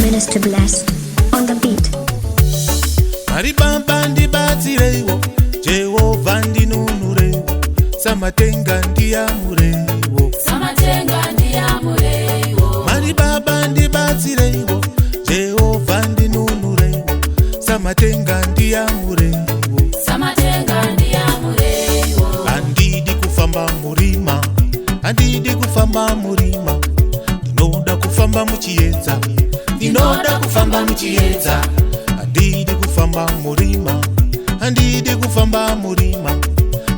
Minister Bless on the beat. Maribamba ndibatsirewo, Jehovah ndinunurewo, Samatenga ndiyamurewo. Samatenga ndiyamurewo. Maribaba ndibatsirewo, Jehovah ndinunurewo, Samatenga ndiyamurewo. Samatenga ndiyamurewo. Andidi kufamba murima, andidi kufamba murima, ndinoda kufamba muchiedza, ndinoda kufamba muchiedza. Andidi kufamba murima, andidi kufamba murima,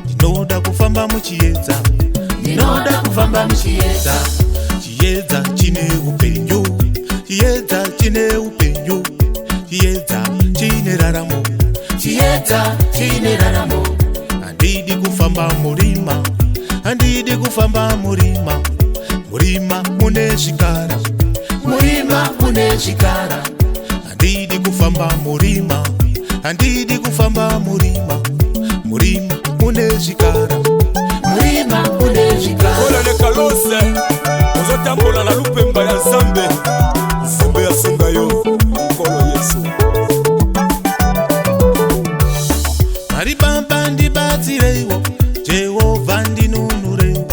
ndinoda kufamba muchiedza, ndinoda kufamba muchiedza. Chiedza chine upenyu, chiedza chine upenyu, chiedza chine raramo, chiedza chine raramo. Andidi kufamba murima, andidi kufamba murima, murima mune zvikara, murima mune zvikara. Andidi kufamba murima, andidi kufamba murima, murima mune zvikara, murima mune zvikara. Kola le kalose, ozotambola na lupemba ya Zambe, Zambe ya sungayo, Nkolo Yesu. Maribamba ndibatsirewo, Jehovah ndinunurewo,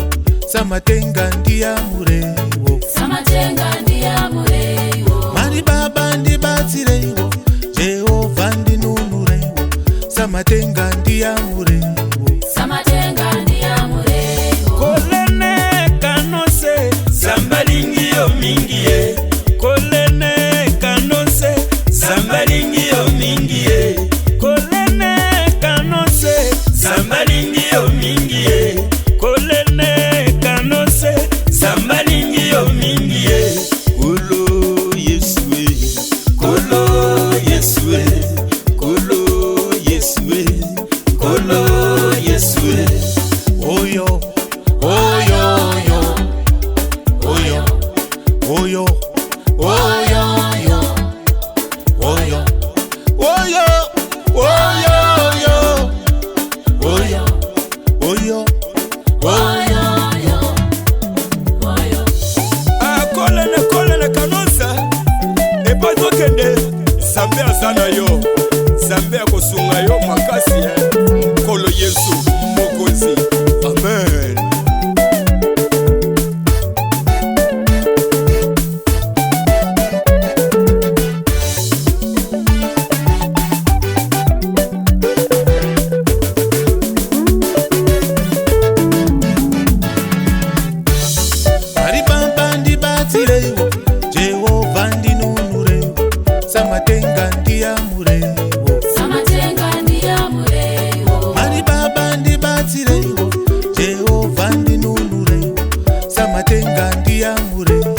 Samatenga ndiyamurewo. Samatenga ndiyamurewo. Maribaba ndibatsirewo, Jehovah ndinunurewo, Samatenga ndiyamurewo. Samatenga ndiyamurewo. Kolene kanose, Zambalingi yo mingiye. Kolene kanose, Zambalingi yo mingiye. Kolene kanose, Zambalingi yo mingiye. Kolene kanose, Zambalingi yo mingiye. Kolo Yesue, Kolo Yesue, Kolo Yesue, Kolo Yesue. Oyo, oyo, oyo, oyo, oyo, oyo, oyo, oyo, oyo, oyo, oyo, oyo. Kolene kanosa, epato kende, Zambe azana yo, Zambe akosunga yo makasi Nkolo Yesu, Mokozi. Amen. Maribamba ndibatsirewo, Jehovah ndinunurewo, Samatenga ndiyamurewo. Samatenga ndiyamurewo. Maribaba ndibatsirewo, Jehovah ndinunurewo, Samatenga ndiyamurewo.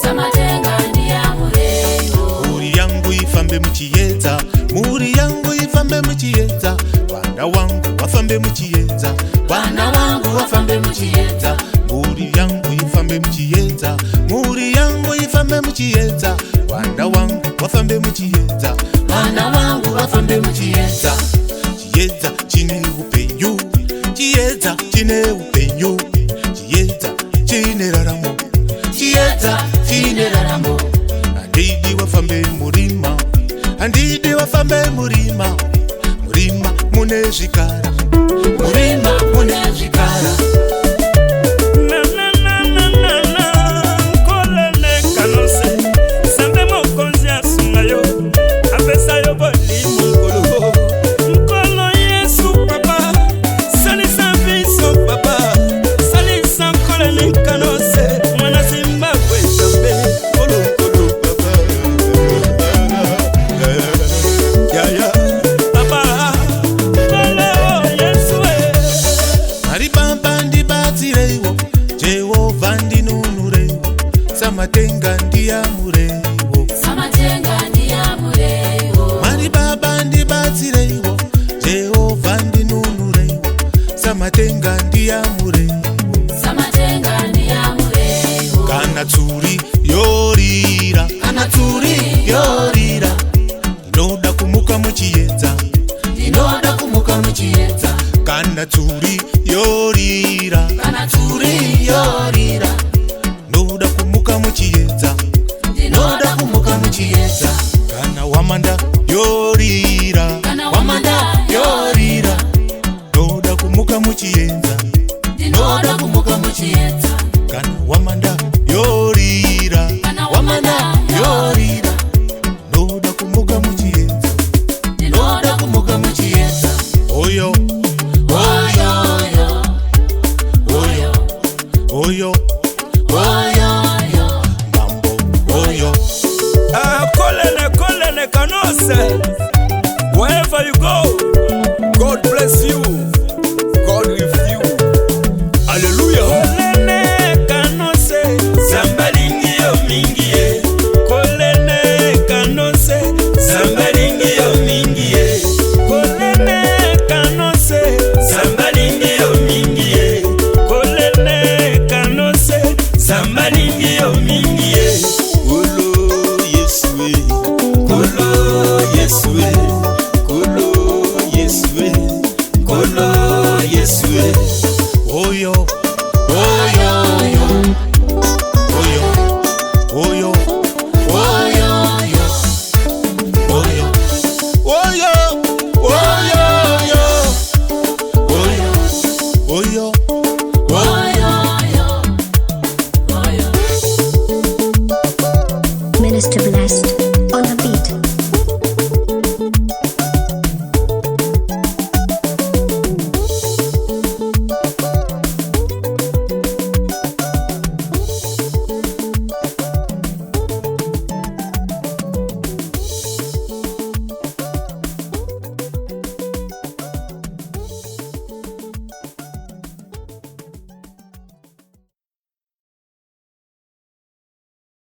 Samatenga ndiyamurewo. Muri yangu ifambe muchiedza, muri yangu ifambe muchiedza, wana wangu wafambe muchiedza, wana wangu wafambe muchiedza. Muri yangu ifambe muchiedza, muri yangu ifambe muchiedza, wana wangu wafambe muchiedza, wana wangu wafambe muchiedza. Chiedza chine upenyu, chiedza chine upenyu, chiedza chine raramo, chiedza chine raramo. Andidi wafambe murima, andidi wafambe murima, murima mune zvikara, murima mune zvikara. Maribamba ndibatsirewo, Jehovah ndinunurewo, Samatenga ndiyamurewo. Samatenga ndiyamurewo. Maribaba ndibatsirewo, Jehovah ndinunurewo, Samatenga ndiyamurewo. Samatenga ndiyamurewo. Kana tsuri yorira, kana tsuri yorira, ndinoda kumuka muchiedza, ndinoda kumuka muchiedza. Kana tsuri yorira, kana tsuri yorira, ndinoda kumuka muchiedza, ndinoda kumuka muchiedza. ye